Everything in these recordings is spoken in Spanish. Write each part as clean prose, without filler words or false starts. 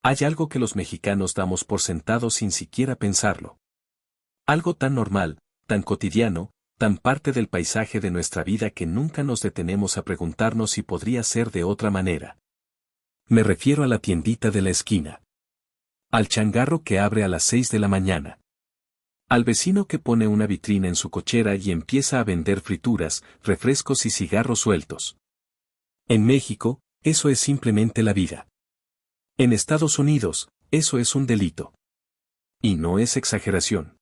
Hay algo que los mexicanos damos por sentado sin siquiera pensarlo. Algo tan normal, tan cotidiano, tan parte del paisaje de nuestra vida que nunca nos detenemos a preguntarnos si podría ser de otra manera. Me refiero a la tiendita de la esquina. Al changarro que abre a las 6 de la mañana. Al vecino que pone una vitrina en su cochera y empieza a vender frituras, refrescos y cigarros sueltos. En México, eso es simplemente la vida. En Estados Unidos, eso es un delito. Y no es exageración.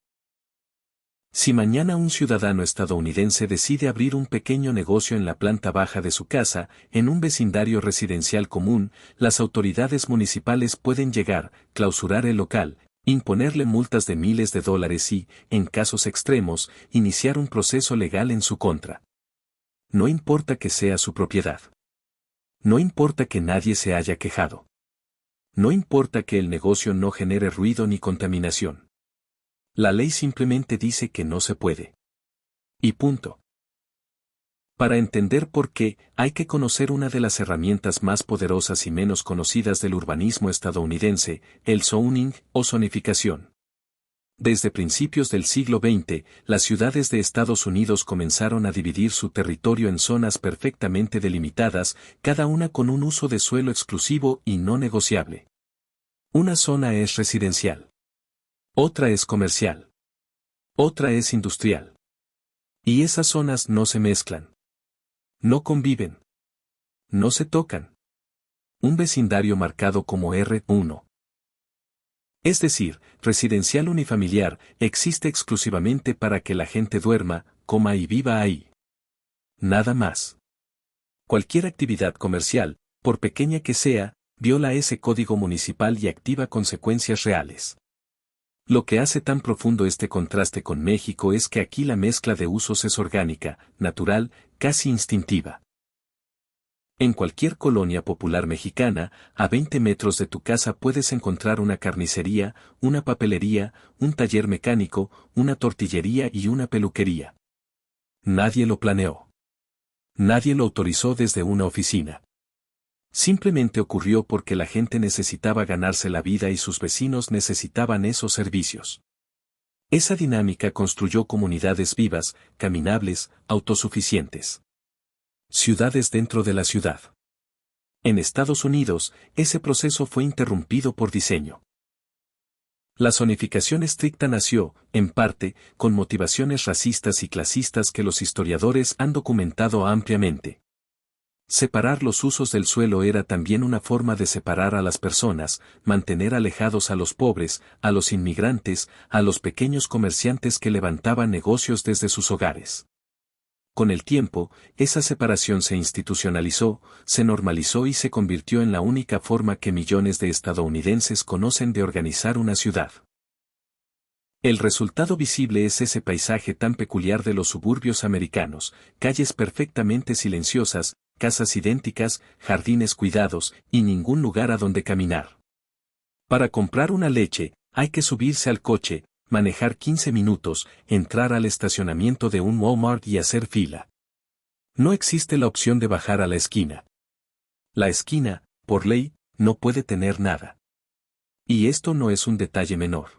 Si mañana un ciudadano estadounidense decide abrir un pequeño negocio en la planta baja de su casa, en un vecindario residencial común, las autoridades municipales pueden llegar, clausurar el local, imponerle multas de miles de dólares y, en casos extremos, iniciar un proceso legal en su contra. No importa que sea su propiedad. No importa que nadie se haya quejado. No importa que el negocio no genere ruido ni contaminación. La ley simplemente dice que no se puede. Y punto. Para entender por qué, hay que conocer una de las herramientas más poderosas y menos conocidas del urbanismo estadounidense, el zoning o zonificación. Desde principios del siglo XX, las ciudades de Estados Unidos comenzaron a dividir su territorio en zonas perfectamente delimitadas, cada una con un uso de suelo exclusivo y no negociable. Una zona es residencial. Otra es comercial. Otra es industrial. Y esas zonas no se mezclan. No conviven. No se tocan. Un vecindario marcado como R1. Es decir, residencial unifamiliar, existe exclusivamente para que la gente duerma, coma y viva ahí. Nada más. Cualquier actividad comercial, por pequeña que sea, viola ese código municipal y activa consecuencias reales. Lo que hace tan profundo este contraste con México es que aquí la mezcla de usos es orgánica, natural, casi instintiva. En cualquier colonia popular mexicana, a 20 metros de tu casa puedes encontrar una carnicería, una papelería, un taller mecánico, una tortillería y una peluquería. Nadie lo planeó. Nadie lo autorizó desde una oficina. Simplemente ocurrió porque la gente necesitaba ganarse la vida y sus vecinos necesitaban esos servicios. Esa dinámica construyó comunidades vivas, caminables, autosuficientes. Ciudades dentro de la ciudad. En Estados Unidos, ese proceso fue interrumpido por diseño. La zonificación estricta nació, en parte, con motivaciones racistas y clasistas que los historiadores han documentado ampliamente. Separar los usos del suelo era también una forma de separar a las personas, mantener alejados a los pobres, a los inmigrantes, a los pequeños comerciantes que levantaban negocios desde sus hogares. Con el tiempo, esa separación se institucionalizó, se normalizó y se convirtió en la única forma que millones de estadounidenses conocen de organizar una ciudad. El resultado visible es ese paisaje tan peculiar de los suburbios americanos, calles perfectamente silenciosas, casas idénticas, jardines cuidados, y ningún lugar a donde caminar. Para comprar una leche, hay que subirse al coche, manejar 15 minutos, entrar al estacionamiento de un Walmart y hacer fila. No existe la opción de bajar a la esquina. La esquina, por ley, no puede tener nada. Y esto no es un detalle menor.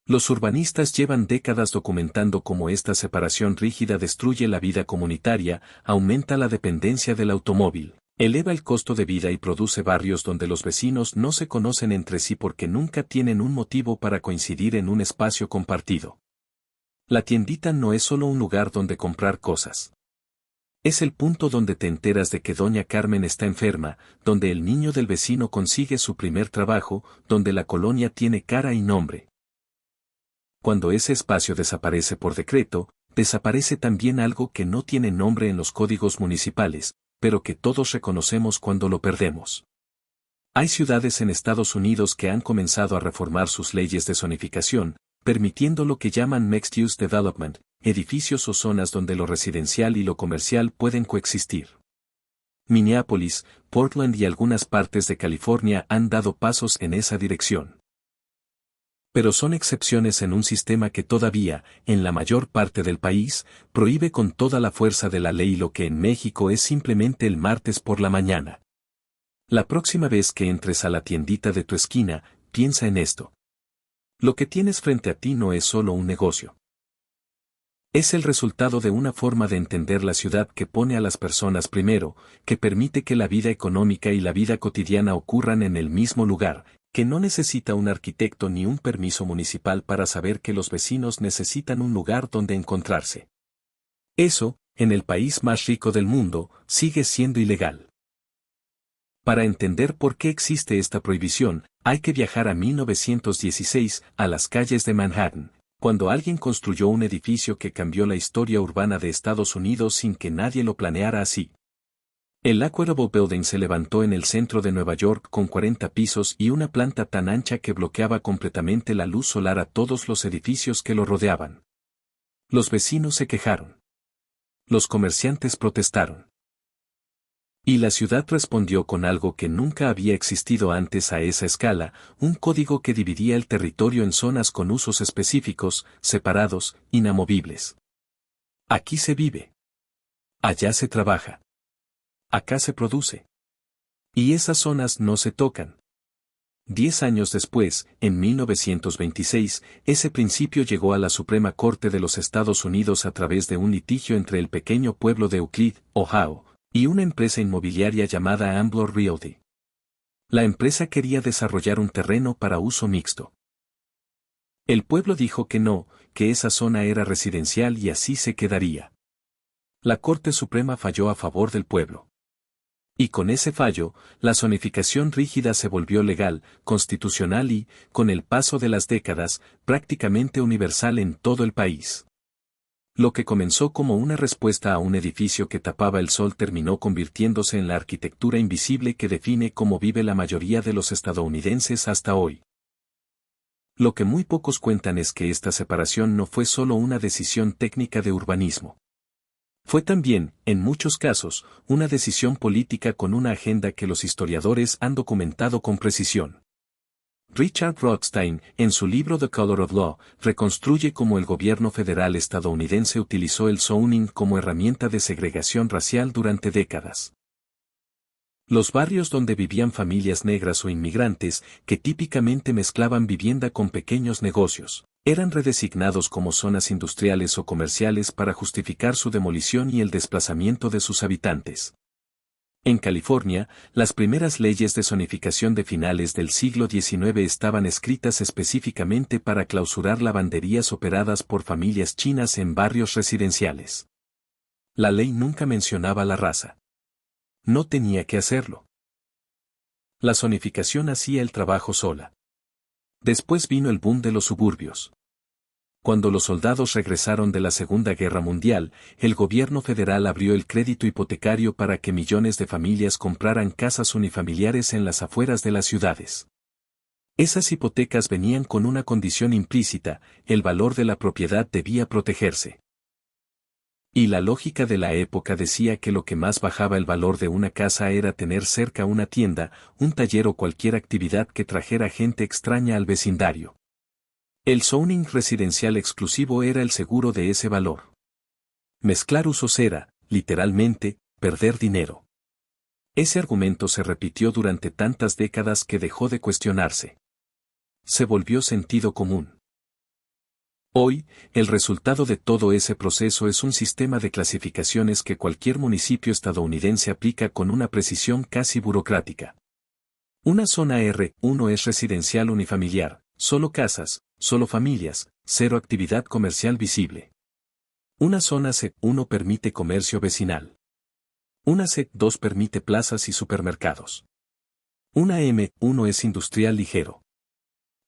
Los urbanistas llevan décadas documentando cómo esta separación rígida destruye la vida comunitaria, aumenta la dependencia del automóvil, eleva el costo de vida y produce barrios donde los vecinos no se conocen entre sí porque nunca tienen un motivo para coincidir en un espacio compartido. La tiendita no es solo un lugar donde comprar cosas. Es el punto donde te enteras de que Doña Carmen está enferma, donde el niño del vecino consigue su primer trabajo, donde la colonia tiene cara y nombre. Cuando ese espacio desaparece por decreto, desaparece también algo que no tiene nombre en los códigos municipales, pero que todos reconocemos cuando lo perdemos. Hay ciudades en Estados Unidos que han comenzado a reformar sus leyes de zonificación, permitiendo lo que llaman Mixed Use Development, edificios o zonas donde lo residencial y lo comercial pueden coexistir. Minneapolis, Portland y algunas partes de California han dado pasos en esa dirección. Pero son excepciones en un sistema que todavía, en la mayor parte del país, prohíbe con toda la fuerza de la ley lo que en México es simplemente el martes por la mañana. La próxima vez que entres a la tiendita de tu esquina, piensa en esto. Lo que tienes frente a ti no es solo un negocio. Es el resultado de una forma de entender la ciudad que pone a las personas primero, que permite que la vida económica y la vida cotidiana ocurran en el mismo lugar, que no necesita un arquitecto ni un permiso municipal para saber que los vecinos necesitan un lugar donde encontrarse. Eso, en el país más rico del mundo, sigue siendo ilegal. Para entender por qué existe esta prohibición, hay que viajar a 1916, a las calles de Manhattan, cuando alguien construyó un edificio que cambió la historia urbana de Estados Unidos sin que nadie lo planeara así. El Aquarium Building se levantó en el centro de Nueva York con 40 pisos y una planta tan ancha que bloqueaba completamente la luz solar a todos los edificios que lo rodeaban. Los vecinos se quejaron. Los comerciantes protestaron. Y la ciudad respondió con algo que nunca había existido antes a esa escala, un código que dividía el territorio en zonas con usos específicos, separados, inamovibles. Aquí se vive. Allá se trabaja. Acá se produce. Y esas zonas no se tocan. 10 años después, en 1926, ese principio llegó a la Suprema Corte de los Estados Unidos a través de un litigio entre el pequeño pueblo de Euclid, Ohio, y una empresa inmobiliaria llamada Ambler Realty. La empresa quería desarrollar un terreno para uso mixto. El pueblo dijo que no, que esa zona era residencial y así se quedaría. La Corte Suprema falló a favor del pueblo. Y con ese fallo, la zonificación rígida se volvió legal, constitucional y, con el paso de las décadas, prácticamente universal en todo el país. Lo que comenzó como una respuesta a un edificio que tapaba el sol terminó convirtiéndose en la arquitectura invisible que define cómo vive la mayoría de los estadounidenses hasta hoy. Lo que muy pocos cuentan es que esta separación no fue solo una decisión técnica de urbanismo. Fue también, en muchos casos, una decisión política con una agenda que los historiadores han documentado con precisión. Richard Rothstein, en su libro The Color of Law, reconstruye cómo el gobierno federal estadounidense utilizó el zoning como herramienta de segregación racial durante décadas. Los barrios donde vivían familias negras o inmigrantes, que típicamente mezclaban vivienda con pequeños negocios, eran redesignados como zonas industriales o comerciales para justificar su demolición y el desplazamiento de sus habitantes. En California, las primeras leyes de zonificación de finales del siglo XIX estaban escritas específicamente para clausurar lavanderías operadas por familias chinas en barrios residenciales. La ley nunca mencionaba la raza. No tenía que hacerlo. La zonificación hacía el trabajo sola. Después vino el boom de los suburbios. Cuando los soldados regresaron de la Segunda Guerra Mundial, el gobierno federal abrió el crédito hipotecario para que millones de familias compraran casas unifamiliares en las afueras de las ciudades. Esas hipotecas venían con una condición implícita: el valor de la propiedad debía protegerse. Y la lógica de la época decía que lo que más bajaba el valor de una casa era tener cerca una tienda, un taller o cualquier actividad que trajera gente extraña al vecindario. El zoning residencial exclusivo era el seguro de ese valor. Mezclar usos era, literalmente, perder dinero. Ese argumento se repitió durante tantas décadas que dejó de cuestionarse. Se volvió sentido común. Hoy, el resultado de todo ese proceso es un sistema de clasificaciones que cualquier municipio estadounidense aplica con una precisión casi burocrática. Una zona R1 es residencial unifamiliar, solo casas, solo familias, cero actividad comercial visible. Una zona C1 permite comercio vecinal. Una C2 permite plazas y supermercados. Una M1 es industrial ligero.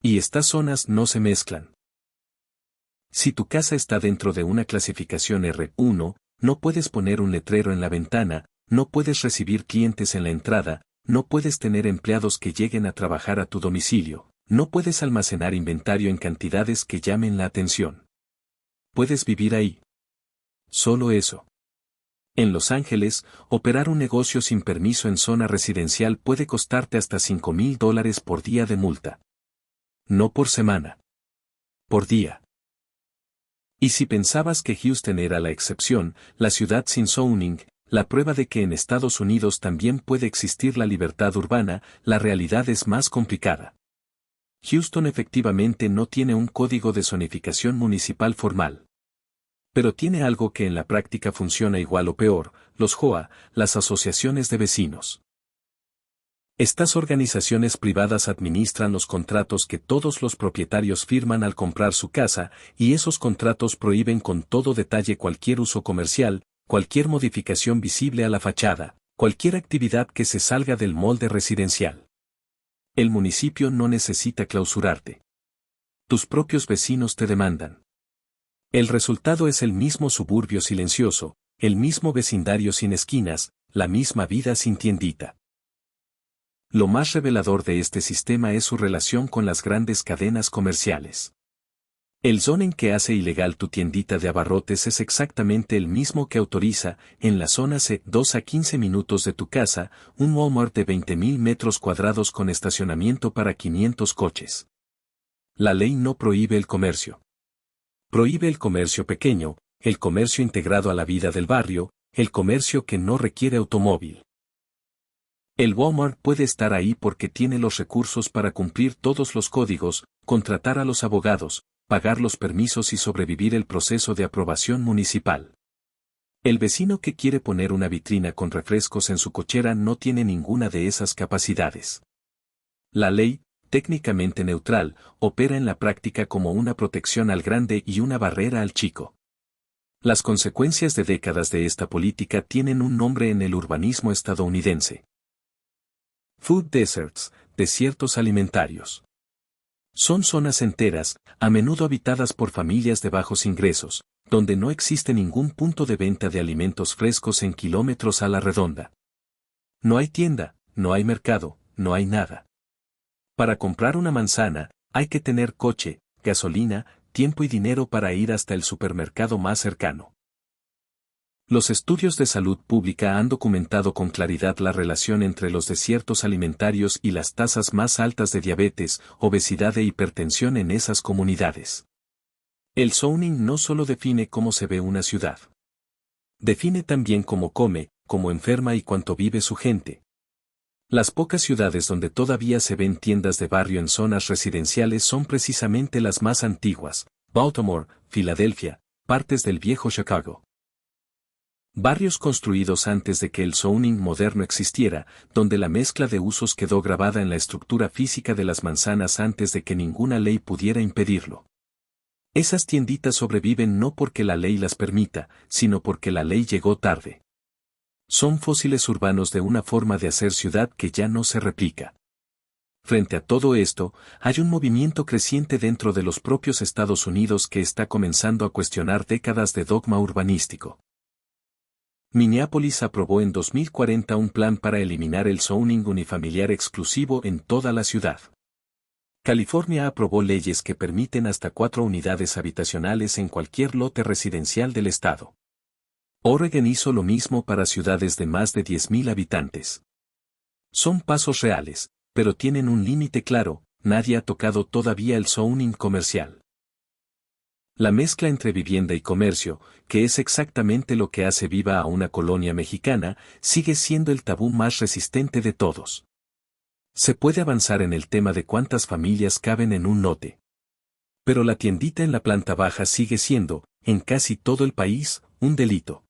Y estas zonas no se mezclan. Si tu casa está dentro de una clasificación R1, no puedes poner un letrero en la ventana, no puedes recibir clientes en la entrada, no puedes tener empleados que lleguen a trabajar a tu domicilio, no puedes almacenar inventario en cantidades que llamen la atención. Puedes vivir ahí. Solo eso. En Los Ángeles, operar un negocio sin permiso en zona residencial puede costarte hasta $5,000 por día de multa. No por semana. Por día. Y si pensabas que Houston era la excepción, la ciudad sin zoning, la prueba de que en Estados Unidos también puede existir la libertad urbana, la realidad es más complicada. Houston efectivamente no tiene un código de zonificación municipal formal. Pero tiene algo que en la práctica funciona igual o peor, los HOA, las asociaciones de vecinos. Estas organizaciones privadas administran los contratos que todos los propietarios firman al comprar su casa, y esos contratos prohíben con todo detalle cualquier uso comercial, cualquier modificación visible a la fachada, cualquier actividad que se salga del molde residencial. El municipio no necesita clausurarte. Tus propios vecinos te demandan. El resultado es el mismo suburbio silencioso, el mismo vecindario sin esquinas, la misma vida sin tiendita. Lo más revelador de este sistema es su relación con las grandes cadenas comerciales. El zoning que hace ilegal tu tiendita de abarrotes es exactamente el mismo que autoriza, en la zona C2 a 15 minutos de tu casa, un Walmart de 20.000 metros cuadrados con estacionamiento para 500 coches. La ley no prohíbe el comercio. Prohíbe el comercio pequeño, el comercio integrado a la vida del barrio, el comercio que no requiere automóvil. El Walmart puede estar ahí porque tiene los recursos para cumplir todos los códigos, contratar a los abogados, pagar los permisos y sobrevivir el proceso de aprobación municipal. El vecino que quiere poner una vitrina con refrescos en su cochera no tiene ninguna de esas capacidades. La ley, técnicamente neutral, opera en la práctica como una protección al grande y una barrera al chico. Las consecuencias de décadas de esta política tienen un nombre en el urbanismo estadounidense. Food deserts, desiertos alimentarios. Son zonas enteras, a menudo habitadas por familias de bajos ingresos, donde no existe ningún punto de venta de alimentos frescos en kilómetros a la redonda. No hay tienda, no hay mercado, no hay nada. Para comprar una manzana, hay que tener coche, gasolina, tiempo y dinero para ir hasta el supermercado más cercano. Los estudios de salud pública han documentado con claridad la relación entre los desiertos alimentarios y las tasas más altas de diabetes, obesidad e hipertensión en esas comunidades. El zoning no solo define cómo se ve una ciudad. Define también cómo come, cómo enferma y cuánto vive su gente. Las pocas ciudades donde todavía se ven tiendas de barrio en zonas residenciales son precisamente las más antiguas: Baltimore, Filadelfia, partes del viejo Chicago. Barrios construidos antes de que el zoning moderno existiera, donde la mezcla de usos quedó grabada en la estructura física de las manzanas antes de que ninguna ley pudiera impedirlo. Esas tienditas sobreviven no porque la ley las permita, sino porque la ley llegó tarde. Son fósiles urbanos de una forma de hacer ciudad que ya no se replica. Frente a todo esto, hay un movimiento creciente dentro de los propios Estados Unidos que está comenzando a cuestionar décadas de dogma urbanístico. Minneapolis aprobó en 2040 un plan para eliminar el zoning unifamiliar exclusivo en toda la ciudad. California aprobó leyes que permiten hasta 4 unidades habitacionales en cualquier lote residencial del estado. Oregon hizo lo mismo para ciudades de más de 10.000 habitantes. Son pasos reales, pero tienen un límite claro: nadie ha tocado todavía el zoning comercial. La mezcla entre vivienda y comercio, que es exactamente lo que hace viva a una colonia mexicana, sigue siendo el tabú más resistente de todos. Se puede avanzar en el tema de cuántas familias caben en un lote. Pero la tiendita en la planta baja sigue siendo, en casi todo el país, un delito.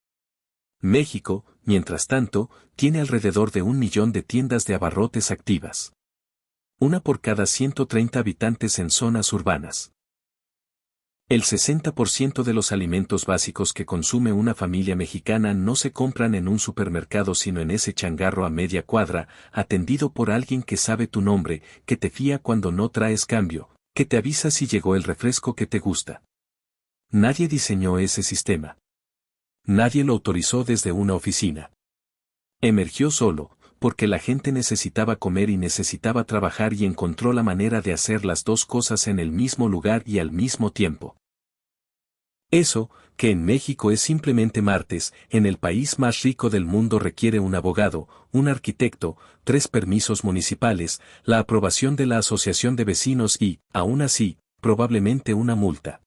México, mientras tanto, tiene alrededor de 1 millón de tiendas de abarrotes activas. Una por cada 130 habitantes en zonas urbanas. El 60% de los alimentos básicos que consume una familia mexicana no se compran en un supermercado sino en ese changarro a media cuadra, atendido por alguien que sabe tu nombre, que te fía cuando no traes cambio, que te avisa si llegó el refresco que te gusta. Nadie diseñó ese sistema. Nadie lo autorizó desde una oficina. Emergió solo, porque la gente necesitaba comer y necesitaba trabajar y encontró la manera de hacer las dos cosas en el mismo lugar y al mismo tiempo. Eso, que en México es simplemente martes, en el país más rico del mundo requiere un abogado, un arquitecto, 3 permisos municipales, la aprobación de la asociación de vecinos y, aún así, probablemente una multa.